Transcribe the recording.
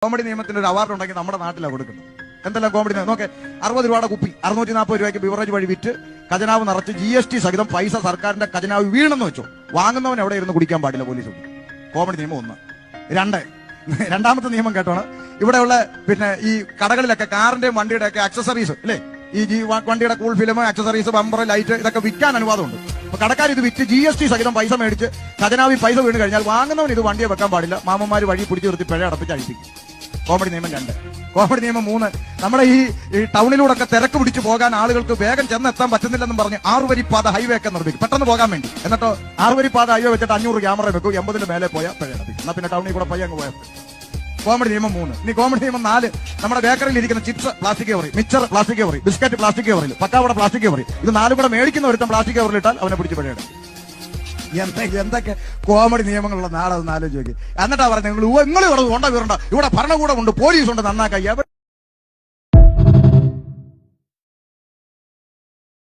Comedy നിയമത്തിന് ഒരു award ഉണ്ടെങ്കിൽ നമ്മുടെ നാട്ടിലാണ് കൊടുക്കുന്നത്. എന്തെല്ലാം കോമഡി നിയമം നോക്കെ. 60 രൂപയുടെ കുപ്പി 640 രൂപയ്ക്ക് ബിവറേജ് വഴി വിറ്റ് ഖജനാവ് നിറച്ച് GST സഹിതം പൈസ സർക്കാരിന്റെ ഖജനാവ് വീണെന്ന് വെച്ചോ, വാങ്ങുന്നവൻ എവിടെ ഇരുന്ന് കുടിക്കാൻ പാടില്ല, പോലീസ്. കോമഡി നിയമം 1. രണ്ടാമത്തെ നിയമം കേട്ടോണ്. ഇവിടെയുള്ള പിന്നെ ഈ കടകളിലൊക്കെ കാറിന്റെയും വണ്ടിയുടെ ഒക്കെ അക്സസറീസ് ഇല്ലേ, ഈ വണ്ടിയുടെ cool film, accessories, bumper, light ഇതൊക്കെ വിൽക്കാൻ അനുവാദമുണ്ട്. അപ്പൊ കടക്കാർ ഇത് വിറ്റ് GST സഹിതം പൈസ മേടിച്ച് ഖജനാവിൽ പൈസ വീണ് കഴിഞ്ഞാൽ വാങ്ങുന്നവൻ ഇത് വണ്ടിയെ വെക്കാൻ പാടില്ല, മാമന്മാര് വഴി പിടിച്ചു നിർത്തി പിഴ അടപ്പിച്ച് അഴിപ്പിക്കും. കോമഡി നിയമം 2. കോമഡി നിയമം 3. നമ്മുടെ ഈ ടൗണിലൂടെ ഒക്കെ തിരക്ക് പിടിച്ച് പോകാൻ ആളുകൾക്ക് വേഗം ചെന്നെത്താൻ പറ്റുന്നില്ലെന്നും പറഞ്ഞ് 6 വരിപ്പാത ഹൈവേ ഒക്കെ നിർമ്മിക്കും പെട്ടെന്ന് പോകാൻ വേണ്ടി. എന്നിട്ടോ 6 വരിപ്പാത ഹൈവേ വെച്ചിട്ട് 500 ക്യാമറ വെക്കും, 80 മേലെ പോയാൽ പിഴ അടപ്പിക്കും. എന്നാ പിന്നെ ടൗണിൽ കൂടെ പയ്യങ്ങ് പോയാൽ. കോമഡി നിയമം 3. ഇനി കോമഡി നിയമം 4. നമ്മുടെ ബേക്കറിയിൽ ഇരിക്കുന്ന ചിപ്സ് പ്ലാസ്റ്റിക് കവറി, മിച്ചർ പ്ലാസ്റ്റിക് കവറി, ബിസ്ക്കറ്റ് പ്ലാസ്റ്റിക് കവറിൽ, പക്കാവട പ്ലാസ്റ്റിക് കവറി, ഇത് 4 കൂടെ മേടിക്കുന്ന ഒരുത്തം പ്ലാസ്റ്റിക് കവറിൽ ഇട്ടാൽ അവനെ പിടിച്ച് പിഴയിടും. എന്തൊക്കെ കോമഡി നിയമങ്ങളുള്ള നാളെ ഒന്ന് ആലോചിച്ച് നോക്കി. എന്നിട്ടാ പറയുന്നത് നിങ്ങൾ ഇവിടെ കൊണ്ട വീറുണ്ട, ഇവിടെ ഭരണകൂടമുണ്ട്, പോലീസുണ്ട്, നന്നാക്കാൻ.